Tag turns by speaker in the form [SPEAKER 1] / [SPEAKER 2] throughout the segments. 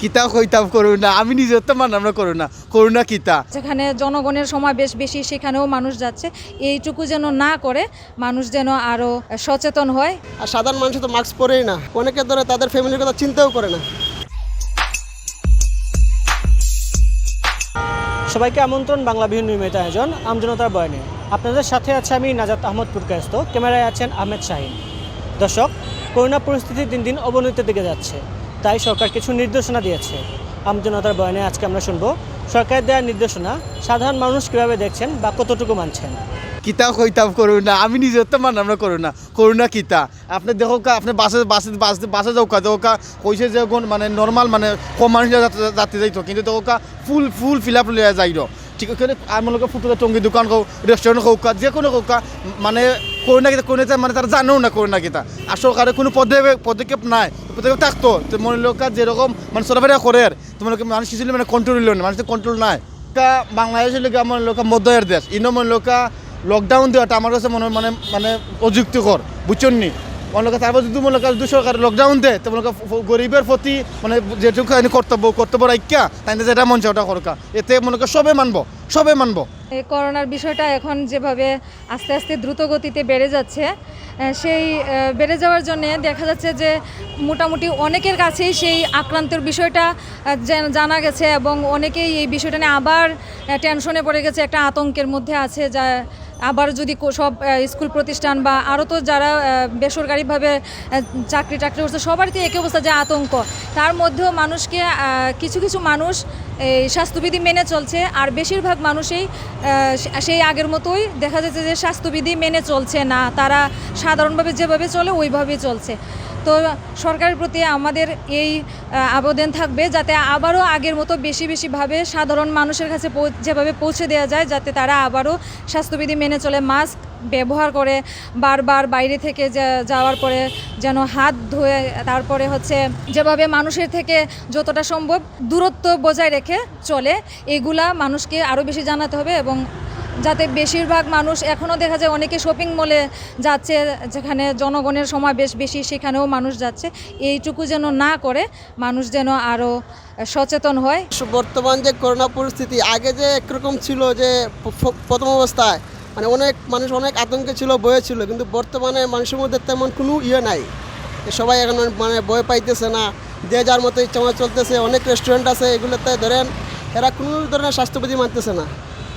[SPEAKER 1] কিতা কইতাম করুণা, আমি নিজের তো মানলাম না করুণা, করুণা কিতা।
[SPEAKER 2] যেখানে জনগণের সমাবেশ বেশি সেখানেও মানুষ যাচ্ছে, এইটুকু যেন না করে মানুষ যেন আরও সচেতন হয়।
[SPEAKER 3] আর সাধারণ মানুষ তো মাস্ক পরেই না, অনেকে ধরে তাদের ফ্যামিলির কথা চিন্তাও করে না।
[SPEAKER 4] সবাইকে আমন্ত্রণ বাংলা বিহীন নিয়মিত আয়োজন আমজনতার বয়ানে। আপনাদের সাথে আছে আমি নাজাত আহমদ পুরকায়স্ত, ক্যামেরায় আছেন আহমেদ শাহিন। দর্শক, করোনা পরিস্থিতি দিন দিন অবনতির দিকে যাচ্ছে, তাই সরকার কিছু নির্দেশনা দিয়েছে। আমজনতার বয়ানে আজকে আমরা শুনবো সরকারের দেওয়ার নির্দেশনা সাধারণ মানুষ কীভাবে দেখছেন বা কতটুকু মানছেন।
[SPEAKER 1] কিতা কইতাম করুণা, আমি নিজের তো মানলাম না করুণা, করুণা কিতা। আপনি দেখো আপনি বাসে যাওকা কইছে যে মানে নর্মাল মানে কম মানুষ যাত্রী যাইতো, কিন্তু দেখো ফুল ফিল আপ লিয়া যাইর। ঠিক ওখানে আমার লোক ফুটুতে টঙ্গি দোকান হোক, রেস্টুরেন্ট হোক, যে কোনো হোক, মানে করোনা কিতা কোনো মানে তারা জানেও না করোনা কিতা। আর সরকারের কোনো পদক্ষেপ নাই, পদক্ষেপ থাকতো তো মনে লোক যেরকম মানে সরকারে করে তোমার মানুষ কিছু মানে কন্ট্রোল হইল না, মানুষের কন্ট্রোল নাই। বাংলাদেশের লোক আমার লোক মধ্যের দেশ, ইনো মনে লোক লকডাউন দেওয়াটা আমার কাছে মনে মানে মানে অযুক্তিকর, বুঝছেন নি? মনে লোক তারপর যদি মনে যদি সরকার লকডাউন দেয় তো মনে গরিবের প্রতি মানে যেটুকু কর্তব্য রাখা তাই যেটা মন চায় ওটা করকা, এতে মনে সবে মানবো।
[SPEAKER 2] এই করোনার বিষয়টা এখন যেভাবে আস্তে আস্তে দ্রুত গতিতে বেড়ে যাচ্ছে, সেই বেড়ে যাওয়ার জন্যে দেখা যাচ্ছে যে মোটামুটি অনেকের কাছেই সেই আক্রান্তের বিষয়টা জানা গেছে এবং অনেকেই এই বিষয়টা নিয়ে আবার টেনশনে পড়ে গেছে, একটা আতঙ্কের মধ্যে আছে। যা আবার যদি সব স্কুল প্রতিষ্ঠান বা আরও তো যারা বেসরকারিভাবে চাকরি করছে সবারই তো একই অবস্থা, যে আতঙ্ক। তার মধ্যেও মানুষকে কিছু মানুষ এই স্বাস্থ্যবিধি মেনে চলছে, আর বেশিরভাগ মানুষই সেই আগের মতোই দেখা যাচ্ছে যে স্বাস্থ্যবিধি মেনে চলছে না, তারা সাধারণভাবে যেভাবে চলে ওইভাবেই চলছে। তো সরকারের প্রতি আমাদের এই আবেদন থাকবে যাতে আবারও আগের মতো বেশিভাবে সাধারণ মানুষের কাছে যেভাবে পৌঁছে দেওয়া যায়, যাতে তারা আবারও স্বাস্থ্যবিধি মেনে চলে, মাস্ক ব্যবহার করে, বারবার বাইরে থেকে যাওয়ার পরে যেন হাত ধুয়ে, তারপরে হচ্ছে যেভাবে মানুষের থেকে যতটা সম্ভব দূরত্ব বজায় রেখে চলে, এগুলা মানুষকে আরও বেশি জানাতে হবে। এবং যাতে বেশিরভাগ মানুষ, এখনও দেখা যায় অনেকে শপিং মলে যাচ্ছে, যেখানে জনগণের সমাবেশ বেশি সেখানেও মানুষ যাচ্ছে, এইটুকু যেন না করে মানুষ যেন আরও সচেতন হয়।
[SPEAKER 3] বর্তমান যে করোনা পরিস্থিতি, আগে যে একরকম ছিল যে প্রথম অবস্থায় মানে অনেক মানুষ অনেক আতঙ্কে ছিল, ভয়ে ছিল, কিন্তু বর্তমানে মানুষের মধ্যে তেমন কোনো নাই। সবাই এখন মানে ভয় পাইতেছে না, যে যার মতো ইচ্ছা মতো চলতেছে। অনেক রেস্টুরেন্ট আছে, এগুলোতে ধরেন এরা কোনো ধরনের স্বাস্থ্যবিধি মানতেছে না।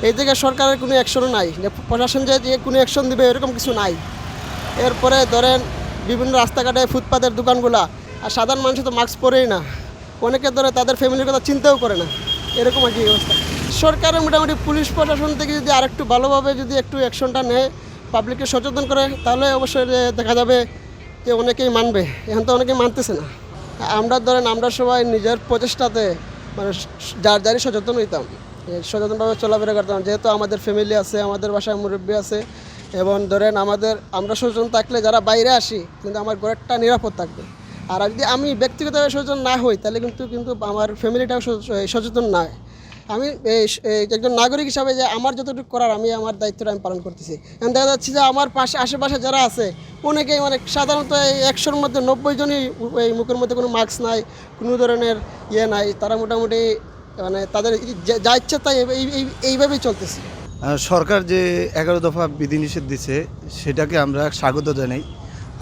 [SPEAKER 3] এই জায়গায় সরকারের কোনো অ্যাকশনও নাই, যে প্রশাসন যে কোনো অ্যাকশন দেবে এরকম কিছু নাই। এরপরে ধরেন বিভিন্ন রাস্তাঘাটে ফুটপাতের দোকানগুলা, আর সাধারণ মানুষ তো মাস্ক পরেই না, অনেকে ধরে তাদের ফ্যামিলির কথা চিন্তাও করে না, এরকম আর কি অবস্থা। সরকারের মোটামুটি পুলিশ প্রশাসন থেকে যদি আরেকটু ভালোভাবে যদি একটু অ্যাকশনটা নেয়, পাবলিককে সচেতন করে, তাহলে অবশ্যই দেখা যাবে যে অনেকেই মানবে। এখন তো অনেকেই মানতেছে না। আমরা সবাই নিজের প্রচেষ্টাতে মানে যারই সচেতন হইতাম, সচেতনভাবে চলাফেরা করতাম। যেহেতু আমাদের ফ্যামিলি আছে, আমাদের বাসায় মুরব্বী আছে, এবং ধরেন আমরা সচেতন থাকলে যারা বাইরে আসি কিন্তু আমার ঘরেরটা নিরাপদ থাকবে। আর যদি আমি ব্যক্তিগতভাবে সচেতন না হই তাহলে কিন্তু আমার ফ্যামিলিটাও সচেতন না। আমি একজন নাগরিক হিসাবে যে আমার যতটুকু করার আমি আমার দায়িত্বটা আমি পালন করতেছি। এখন দেখা যাচ্ছে যে আমার আশেপাশে যারা আছে অনেকেই মানে সাধারণত এই 100-র মধ্যে 90 জনই এই মুখের মধ্যে কোনো মাস্ক নাই, কোনো ধরনের নাই। তারা মোটামুটি মানে তাদের যা ইচ্ছা তাই এইভাবেই চলতেছে।
[SPEAKER 1] সরকার যে 11 দফা বিধিনিষেধ দিছে সেটাকে আমরা স্বাগত জানাই।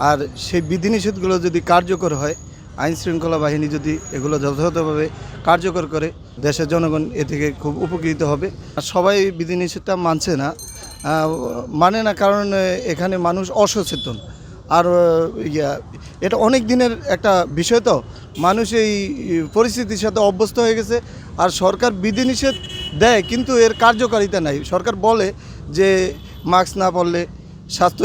[SPEAKER 1] আর সেই বিধিনিষেধগুলো যদি কার্যকর হয়, আইন শৃঙ্খলা বাহিনী যদি এগুলো যথাযথভাবে কার্যকর করে, দেশের জনগণ এ থেকে খুব উপকৃত হবে। আর সবাই বিধিনিষেধটা মানে না, কারণ এখানে মানুষ অসচেতন। আর এটা অনেক দিনের একটা বিষয়, তো মানুষ এই পরিস্থিতির সাথে অভ্যস্ত হয়ে গেছে। আর সরকার বিধিনিষেধ দেয় কিন্তু এর কার্যকারিতা নাই। সরকার বলে যে মাস্ক না পরলে, স্বাস্থ্য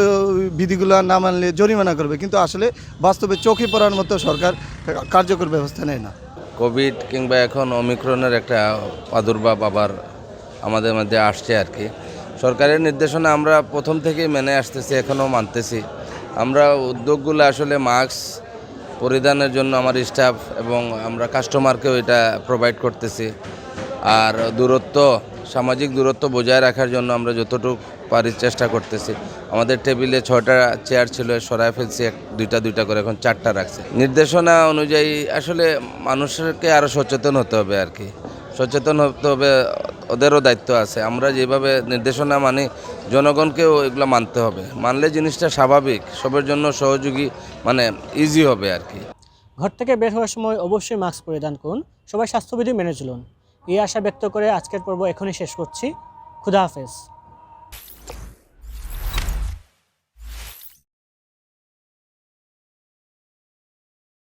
[SPEAKER 1] বিধিগুলো না মানলে জরিমানা করবে, কিন্তু আসলে বাস্তবে চোখে পড়ার মতো সরকার কার্যকর ব্যবস্থা নেয় না।
[SPEAKER 5] কোভিড কিংবা এখন ওমিক্রনের একটা প্রাদুর্ভাব আবার আমাদের মধ্যে আসছে আর কি। সরকারের নির্দেশনা আমরা প্রথম থেকেই মেনে আসতেছি, এখনও মানতেছি। আমরা উদ্যোগগুলো আসলে মাস্ক পরিধানের জন্য আমার স্টাফ এবং আমরা কাস্টমারকেও এটা প্রোভাইড করতেছি। আর সামাজিক দূরত্ব বজায় রাখার জন্য আমরা যতটুকু পারি চেষ্টা করতেছি। আমাদের টেবিলে 6টা চেয়ার ছিল, সরাই ফেলছি, দুইটা করে এখন 4টা রাখছি। নির্দেশনা অনুযায়ী আসলে মানুষকে আরও সচেতন হতে হবে আর কি, সচেতন হতে হবে, ওদেরও দায়িত্ব আছে। আমরা যেভাবে নির্দেশনা মানি, জনগণকেও এগুলো মানতে হবে, মানলে জিনিসটা স্বাভাবিক, সবার জন্য সহযোগী, মানে ইজি হবে আর কি।
[SPEAKER 4] ঘর থেকে বের হওয়ার সময় অবশ্যই মাস্ক পরিধান করুন, সবাই স্বাস্থ্যবিধি মেনে চলুন। এই আশা ব্যক্ত করে আজকের পর্ব এখনই শেষ করছি। খুদা হাফেজ।